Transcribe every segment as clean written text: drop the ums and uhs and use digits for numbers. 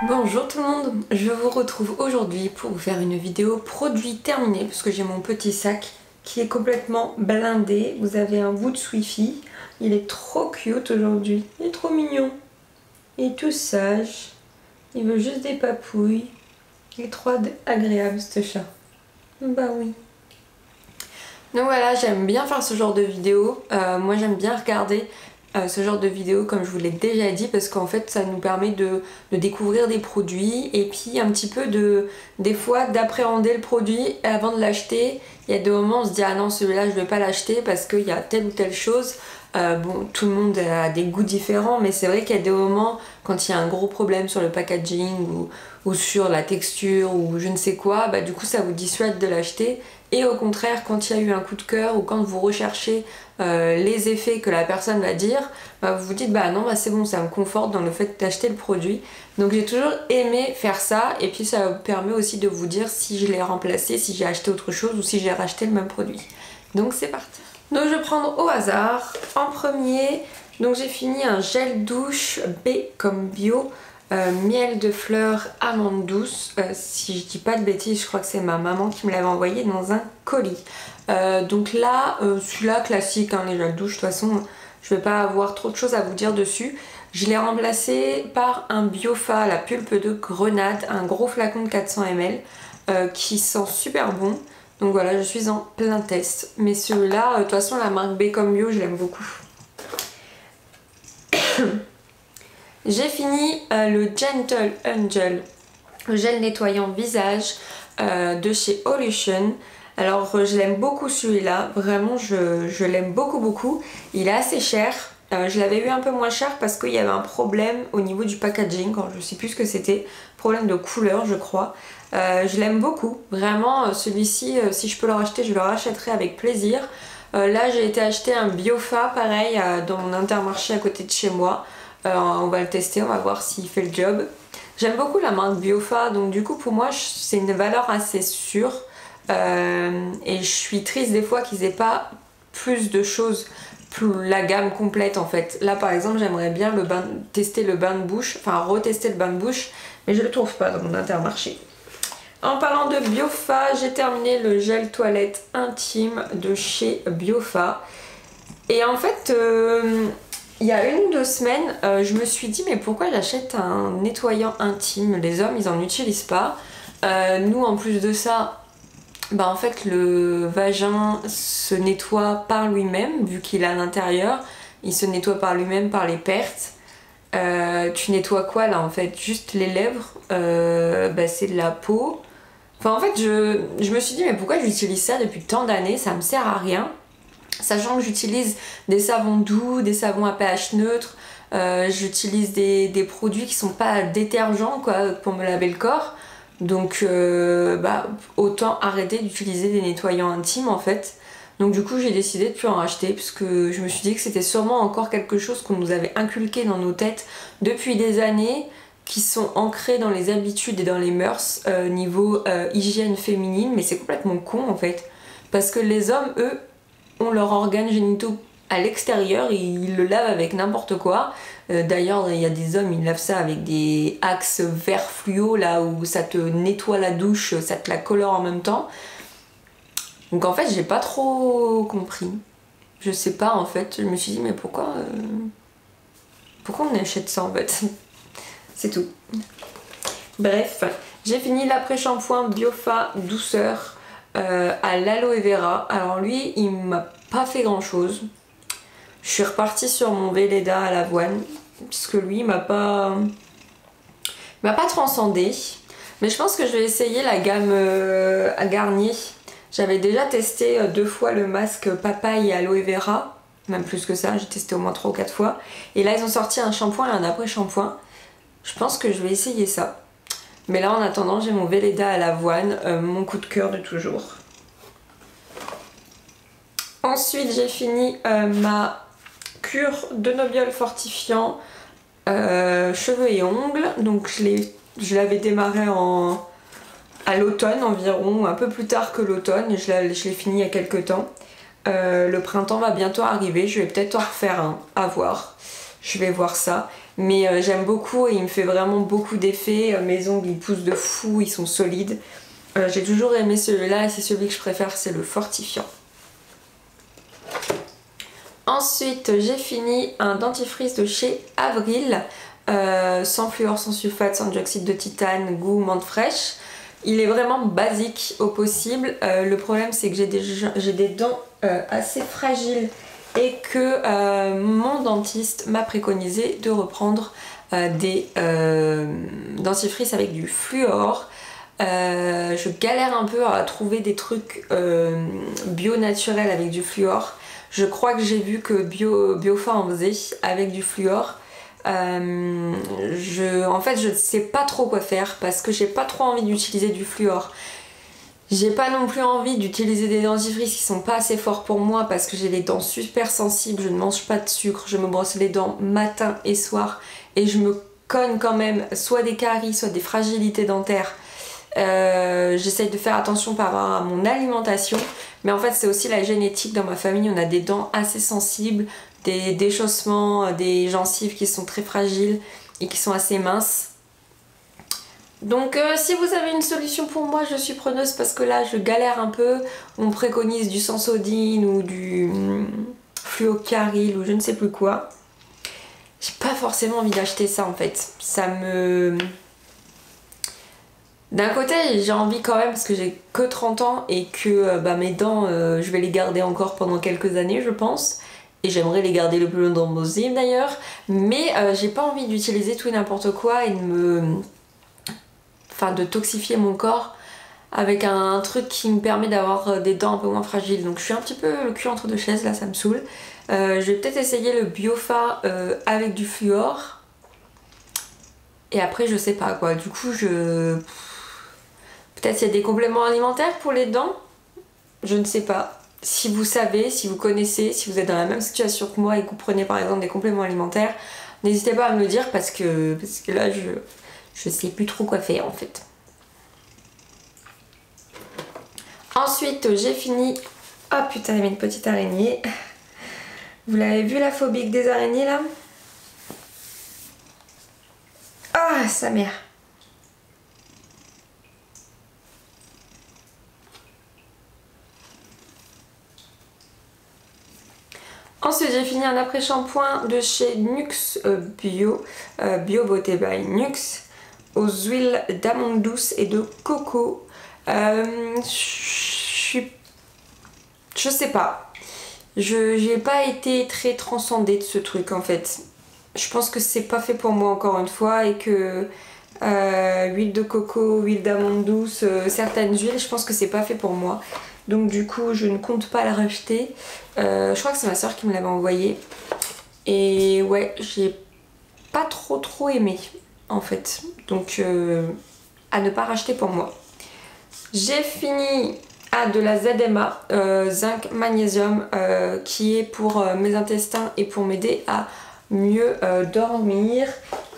Bonjour tout le monde, je vous retrouve aujourd'hui pour vous faire une vidéo produit terminé parce que j'ai mon petit sac qui est complètement blindé. Vous avez un bout de Swifty, il est trop cute aujourd'hui, il est trop mignon, il est tout sage, il veut juste des papouilles, il est trop agréable ce chat. Bah oui. Donc voilà, j'aime bien faire ce genre de vidéo, moi j'aime bien regarder ce genre de vidéo comme je vous l'ai déjà dit parce qu'en fait ça nous permet de découvrir des produits et puis un petit peu des fois d'appréhender le produit avant de l'acheter. Il y a des moments où on se dit ah non celui-là je vais pas l'acheter parce qu'il y a telle ou telle chose. Bon, tout le monde a des goûts différents, mais c'est vrai qu'il y a des moments quand il y a un gros problème sur le packaging ou sur la texture ou je ne sais quoi, bah du coup ça vous dissuade de l'acheter. Et au contraire, quand il y a eu un coup de cœur ou quand vous recherchez les effets que la personne va dire, bah vous vous dites bah non, bah c'est bon, ça me conforte dans le fait d'acheter le produit. Donc j'ai toujours aimé faire ça et puis ça permet aussi de vous dire si je l'ai remplacé, si j'ai acheté autre chose ou si j'ai racheté le même produit. Donc c'est parti. Donc je vais prendre au hasard. En premier, donc j'ai fini un gel douche B comme bio. Miel de fleurs amande douce, si je dis pas de bêtises je crois que c'est ma maman qui me l'avait envoyé dans un colis. Donc là celui-là classique hein, les gels douche, de toute façon je vais pas avoir trop de choses à vous dire dessus. Je l'ai remplacé par un Biofa à la pulpe de grenade, un gros flacon de 400 ml qui sent super bon. Donc voilà, je suis en plein test, mais celui-là de toute façon la marque B comme bio je l'aime beaucoup. J'ai fini le Gentle Angel, le gel nettoyant visage de chez Olution. Alors je l'aime beaucoup celui-là, vraiment je l'aime beaucoup. Il est assez cher, je l'avais eu un peu moins cher parce qu'il y avait un problème au niveau du packaging, quand je sais plus ce que c'était, problème de couleur je crois. Je l'aime beaucoup, vraiment celui-ci si je peux le racheter je le rachèterai avec plaisir. Là j'ai été acheter un Biofa pareil dans mon Intermarché à côté de chez moi. On va le tester, on va voir s'il fait le job. J'aime beaucoup la marque Biofa, donc du coup pour moi c'est une valeur assez sûre. Et je suis triste des fois qu'ils aient pas plus de choses, la gamme complète en fait. Là par exemple j'aimerais bien tester le bain de bouche, enfin retester le bain de bouche, mais je le trouve pas dans mon Intermarché. En parlant de Biofa, j'ai terminé le gel toilette intime de chez Biofa. Et en fait... il y a 1 ou 2 semaines, je me suis dit mais pourquoi j'achète un nettoyant intime? Les hommes ils en utilisent pas. Nous en plus de ça, bah en fait le vagin se nettoie par lui-même vu qu'il est à l'intérieur. Il se nettoie par lui-même par les pertes. Tu nettoies quoi là en fait? Juste les lèvres, bah, c'est de la peau. Enfin en fait je me suis dit mais pourquoi j'utilise ça depuis tant d'années? Ça me sert à rien. Sachant que j'utilise des savons doux, des savons à pH neutre, j'utilise des produits qui sont pas détergents quoi, pour me laver le corps. Donc bah, autant arrêter d'utiliser des nettoyants intimes en fait. Donc du coup j'ai décidé de plus en racheter parce que je me suis dit que c'était sûrement encore quelque chose qu'on nous avait inculqué dans nos têtes depuis des années, qui sont ancrés dans les habitudes et dans les mœurs niveau hygiène féminine, mais c'est complètement con en fait. Parce que les hommes, eux, ont leurs organes génitaux à l'extérieur, ils le lavent avec n'importe quoi. D'ailleurs, il y a des hommes, ils lavent ça avec des Axe vert fluo, là où ça te nettoie la douche, ça te la colore en même temps. Donc en fait, j'ai pas trop compris. Je sais pas en fait, je me suis dit mais pourquoi on achète ça en fait? C'est tout. Bref, j'ai fini l'après-shampoing Biofa douceur à l'aloe vera. Alors lui il m'a pas fait grand chose. Je suis repartie sur mon Velleda à l'avoine parce que lui il m'a pas transcendé. Mais je pense que je vais essayer la gamme à Garnier. J'avais déjà testé 2 fois le masque papaye et aloe vera, même plus que ça, j'ai testé au moins 3 ou 4 fois. Et là ils ont sorti un shampoing et un après-shampoing. Je pense que je vais essayer ça. Mais là en attendant j'ai mon Velleda à l'avoine, mon coup de cœur de toujours. Ensuite j'ai fini ma cure de Nobiol fortifiant cheveux et ongles. Donc je l'avais démarré à l'automne environ, un peu plus tard que l'automne, et je l'ai fini il y a quelques temps. Le printemps va bientôt arriver, je vais peut-être en refaire un, à voir. Je vais voir ça. mais j'aime beaucoup et il me fait vraiment beaucoup d'effets. Mes ongles ils poussent de fou, ils sont solides. J'ai toujours aimé celui-là et c'est celui que je préfère, c'est le fortifiant. Ensuite j'ai fini un dentifrice de chez Avril, sans fluor, sans sulfate, sans dioxyde de titane, goût menthe fraîche. Il est vraiment basique au possible. Le problème c'est que j'ai des dents assez fragiles et que mon dentiste m'a préconisé de reprendre des dentifrices avec du fluor. Je galère un peu à trouver des trucs bio naturels avec du fluor. Je crois que j'ai vu que Biofa en faisait avec du fluor. En fait je ne sais pas trop quoi faire parce que j'ai pas trop envie d'utiliser du fluor. J'ai pas non plus envie d'utiliser des dentifrices qui sont pas assez forts pour moi parce que j'ai les dents super sensibles, je ne mange pas de sucre, je me brosse les dents matin et soir et je me cogne quand même soit des caries, soit des fragilités dentaires. J'essaye de faire attention par rapport à mon alimentation, mais en fait c'est aussi la génétique. Dans ma famille on a des dents assez sensibles, des déchaussements, des gencives qui sont très fragiles et qui sont assez minces. Donc si vous avez une solution pour moi, je suis preneuse parce que là je galère un peu. On préconise du Sensodyne ou du fluocaril ou je ne sais plus quoi. J'ai pas forcément envie d'acheter ça en fait. Ça me... D'un côté j'ai envie quand même parce que j'ai que 30 ans et que mes dents je vais les garder encore pendant quelques années je pense. Et j'aimerais les garder le plus longtemps possible d'ailleurs. Mais j'ai pas envie d'utiliser tout et n'importe quoi et de toxifier mon corps avec un truc qui me permet d'avoir des dents un peu moins fragiles. Donc je suis un petit peu le cul entre deux chaises là, ça me saoule. Je vais peut-être essayer le Biofa avec du fluor. Et après je sais pas quoi, du coup peut-être il y a des compléments alimentaires pour les dents. Je ne sais pas. Si vous savez, si vous connaissez, si vous êtes dans la même situation que moi et que vous prenez par exemple des compléments alimentaires, n'hésitez pas à me le dire parce que là je sais plus trop quoi faire en fait. Ensuite j'ai fini... Oh putain il y avait une petite araignée. Vous l'avez vu la phobique des araignées là? Ah sa mère. Ensuite j'ai fini un après-shampoing de chez Nuxe Bio, Bio Beauté by Nuxe, aux huiles d'amande douce et de coco. Je sais pas, j'ai pas été très transcendée de ce truc en fait. Je pense que c'est pas fait pour moi encore une fois et que huile de coco, huile d'amande douce, certaines huiles, je pense que c'est pas fait pour moi. Donc du coup je ne compte pas la racheter. Je crois que c'est ma soeur qui me l'avait envoyé. Et ouais, j'ai pas trop aimé en fait. Donc à ne pas racheter pour moi. J'ai fini de la ZMA, zinc magnésium, qui est pour mes intestins et pour m'aider à mieux dormir.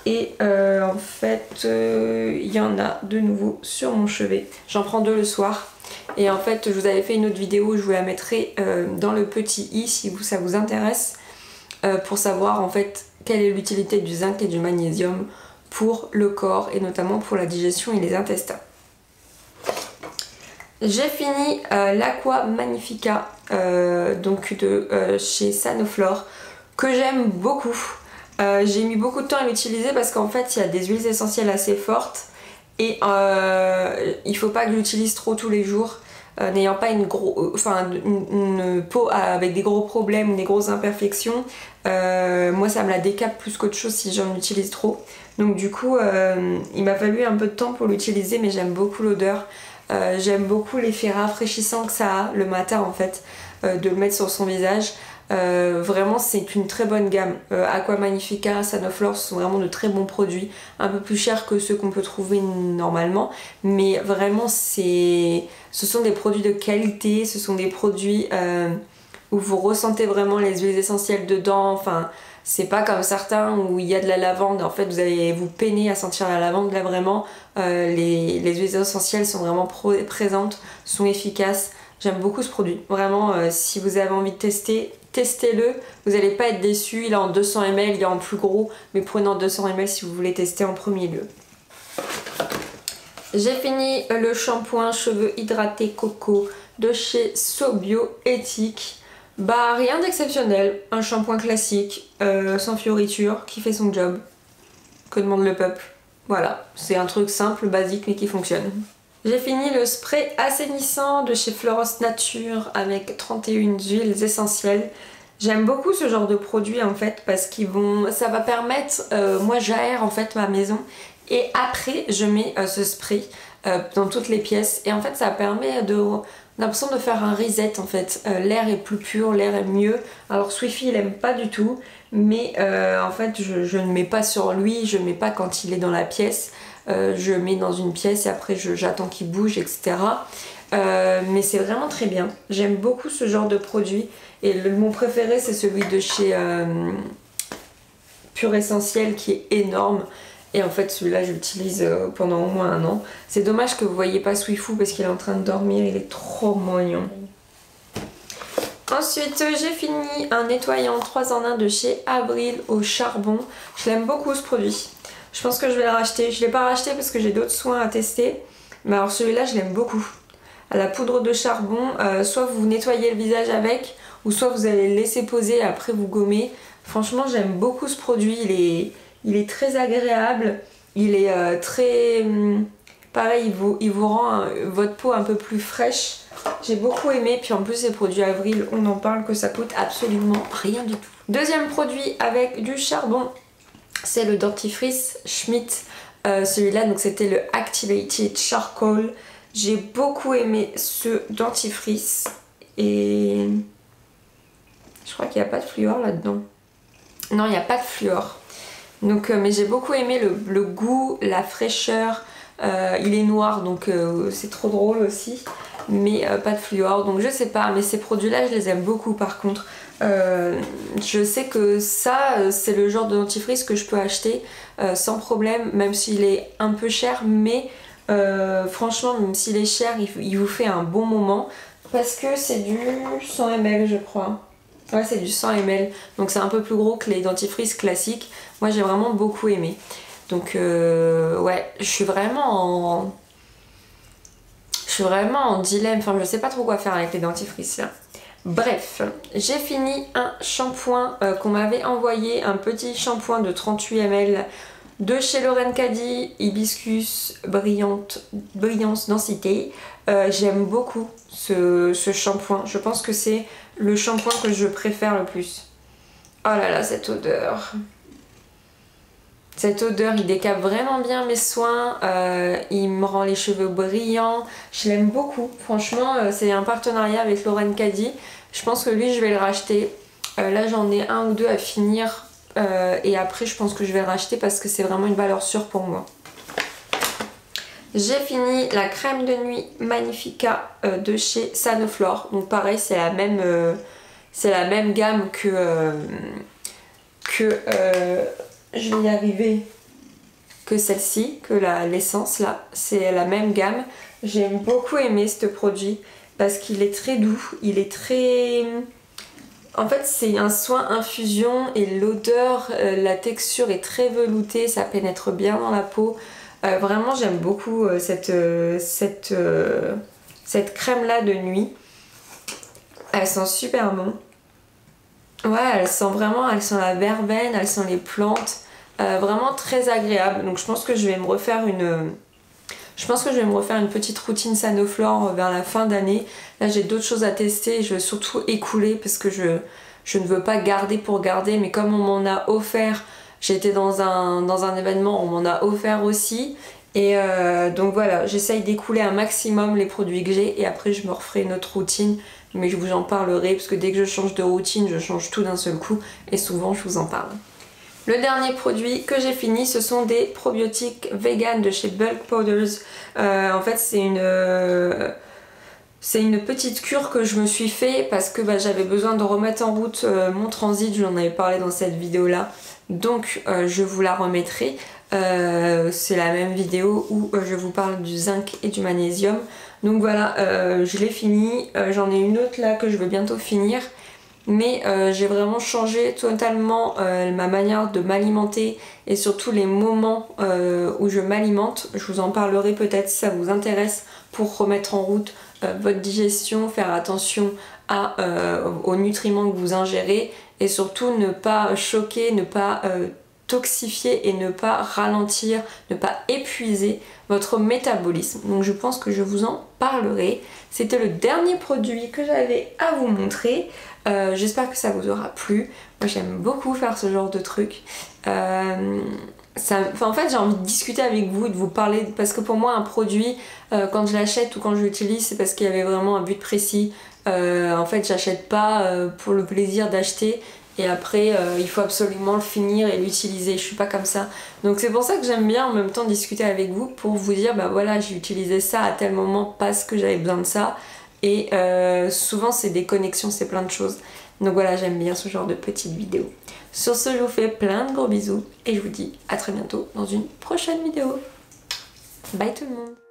Et en fait il y en a de nouveau sur mon chevet. J'en prends 2 le soir. Et en fait je vous avais fait une autre vidéo, je vous la mettrai dans le petit i si ça vous intéresse, pour savoir en fait quelle est l'utilité du zinc et du magnésium pour le corps et notamment pour la digestion et les intestins. J'ai fini l'Aqua Magnifica donc de chez Sanoflore, que j'aime beaucoup. J'ai mis beaucoup de temps à l'utiliser parce qu'en fait il y a des huiles essentielles assez fortes et il faut pas que j'utilise trop tous les jours, n'ayant pas une peau avec des gros problèmes ou des grosses imperfections. Moi ça me la décape plus qu'autre chose si j'en utilise trop. Donc du coup il m'a fallu un peu de temps pour l'utiliser, mais j'aime beaucoup l'odeur. J'aime beaucoup l'effet rafraîchissant que ça a le matin en fait, de le mettre sur son visage. Vraiment c'est une très bonne gamme. Aqua Magnifica, Sanoflore sont vraiment de très bons produits, un peu plus chers que ceux qu'on peut trouver normalement, mais vraiment ce sont des produits de qualité, ce sont des produits où vous ressentez vraiment les huiles essentielles dedans. Enfin c'est pas comme certains où il y a de la lavande, en fait vous allez vous peiner à sentir la lavande. Là vraiment les huiles essentielles sont vraiment présentes, sont efficaces. J'aime beaucoup ce produit, vraiment si vous avez envie de tester, testez-le, vous n'allez pas être déçus. Il est en 200 ml, il est en plus gros, mais prenez en 200 ml si vous voulez tester en premier lieu. J'ai fini le shampoing cheveux hydratés coco de chez Sobio Éthique. Bah rien d'exceptionnel, un shampoing classique, sans fioriture, qui fait son job. Que demande le peuple? Voilà, c'est un truc simple, basique mais qui fonctionne. J'ai fini le spray assainissant de chez Floros Nature avec 31 huiles essentielles. J'aime beaucoup ce genre de produit en fait parce ça va permettre, moi j'aère en fait ma maison et après je mets ce spray dans toutes les pièces et en fait ça permet l'impression de faire un reset en fait. L'air est plus pur, l'air est mieux. Alors Swifty il aime pas du tout mais en fait je ne mets pas sur lui, je mets pas quand il est dans la pièce. Je mets dans une pièce et après j'attends qu'il bouge etc. Mais c'est vraiment très bien. J'aime beaucoup ce genre de produit et mon préféré c'est celui de chez Pure Essentiel qui est énorme. Et en fait celui-là je l'utilise pendant au moins 1 an. C'est dommage que vous voyez pas Swifou parce qu'il est en train de dormir, il est trop mignon. Ensuite j'ai fini un nettoyant 3 en 1 de chez Avril au charbon. Je l'aime beaucoup ce produit. Je pense que je vais le racheter. Je ne l'ai pas racheté parce que j'ai d'autres soins à tester. Mais alors celui-là je l'aime beaucoup. À la poudre de charbon, soit vous nettoyez le visage avec ou soit vous allez le laisser poser et après vous gommez. Franchement j'aime beaucoup ce produit. Il est très agréable, il est très... pareil, il vous rend votre peau un peu plus fraîche. J'ai beaucoup aimé, puis en plus les produits Avril, on en parle que ça coûte absolument rien du tout. Deuxième produit avec du charbon, c'est le dentifrice Schmidt. Celui-là, donc c'était le Activated Charcoal. J'ai beaucoup aimé ce dentifrice et je crois qu'il n'y a pas de fluor là-dedans. Non, il n'y a pas de fluor. Donc, mais j'ai beaucoup aimé le goût, la fraîcheur. Il est noir donc c'est trop drôle aussi. Mais pas de fluor. Donc je sais pas, mais ces produits-là je les aime beaucoup par contre. Je sais que ça c'est le genre de dentifrice que je peux acheter sans problème, même s'il est un peu cher. Mais franchement, même s'il est cher, il vous fait un bon moment. Parce que c'est du 100 ml je crois. Ouais, c'est du 100 ml, donc c'est un peu plus gros que les dentifrices classiques. Moi j'ai vraiment beaucoup aimé. Donc ouais, je suis vraiment en dilemme, enfin je sais pas trop quoi faire avec les dentifrices là. Bref, j'ai fini un shampoing qu'on m'avait envoyé, un petit shampoing de 38 ml de chez Lauren Caddy, Hibiscus Brillance Densité. J'aime beaucoup ce shampoing, je pense que c'est le shampoing que je préfère le plus. Oh là là, cette odeur. Cette odeur, il décape vraiment bien mes soins, il me rend les cheveux brillants, je l'aime beaucoup. Franchement, c'est un partenariat avec Lauren Caddy. Je pense que lui, je vais le racheter. Là, j'en ai 1 ou 2 à finir et après, je pense que je vais le racheter parce que c'est vraiment une valeur sûre pour moi. J'ai fini la crème de nuit Magnifica de chez Sanoflore. Donc pareil, c'est la même gamme que je vais y arriver, que celle-ci, que l'essence là. C'est la même gamme. J'ai beaucoup aimé ce produit parce qu'il est très doux. Il est très... En fait, c'est un soin infusion et l'odeur, la texture est très veloutée. Ça pénètre bien dans la peau. Vraiment j'aime beaucoup cette crème là de nuit. Elle sent super bon. Ouais, elle sent la verveine, elle sent les plantes. Vraiment très agréable. Donc je pense que je vais me refaire une petite routine Sanoflore vers la fin d'année. Là j'ai d'autres choses à tester. Je veux surtout écouler parce que je ne veux pas garder pour garder. Mais comme on m'en a offert... J'étais dans un événement, on m'en a offert aussi. Et donc voilà, j'essaye d'écouler un maximum les produits que j'ai. Et après je me referai une autre routine. Mais je vous en parlerai parce que dès que je change de routine, je change tout d'un seul coup. Et souvent je vous en parle. Le dernier produit que j'ai fini, ce sont des probiotiques vegan de chez Bulk Powders. En fait c'est une petite cure que je me suis fait parce que j'avais besoin de remettre en route mon transit. Je vous en avais parlé dans cette vidéo là. Donc je vous la remettrai. C'est la même vidéo où je vous parle du zinc et du magnésium. Donc voilà, je l'ai fini. J'en ai une autre là que je veux bientôt finir. mais j'ai vraiment changé totalement ma manière de m'alimenter et surtout les moments où je m'alimente. Je vous en parlerai peut-être si ça vous intéresse pour remettre en route votre digestion, faire attention aux nutriments que vous ingérez et surtout ne pas choquer, ne pas toxifier et ne pas ralentir, ne pas épuiser votre métabolisme. Donc je pense que je vous en parlerai. C'était le dernier produit que j'avais à vous montrer. J'espère que ça vous aura plu. Moi j'aime beaucoup faire ce genre de truc. En fait j'ai envie de discuter avec vous, de vous parler, parce que pour moi un produit, quand je l'achète ou quand je l'utilise, c'est parce qu'il y avait vraiment un but précis. En fait j'achète pas pour le plaisir d'acheter et après il faut absolument le finir et l'utiliser, je suis pas comme ça. Donc c'est pour ça que j'aime bien en même temps discuter avec vous pour vous dire bah voilà, j'ai utilisé ça à tel moment parce que j'avais besoin de ça. Et souvent c'est des connexions, c'est plein de choses. Donc voilà, j'aime bien ce genre de petites vidéos. Sur ce, je vous fais plein de gros bisous et je vous dis à très bientôt dans une prochaine vidéo. Bye tout le monde!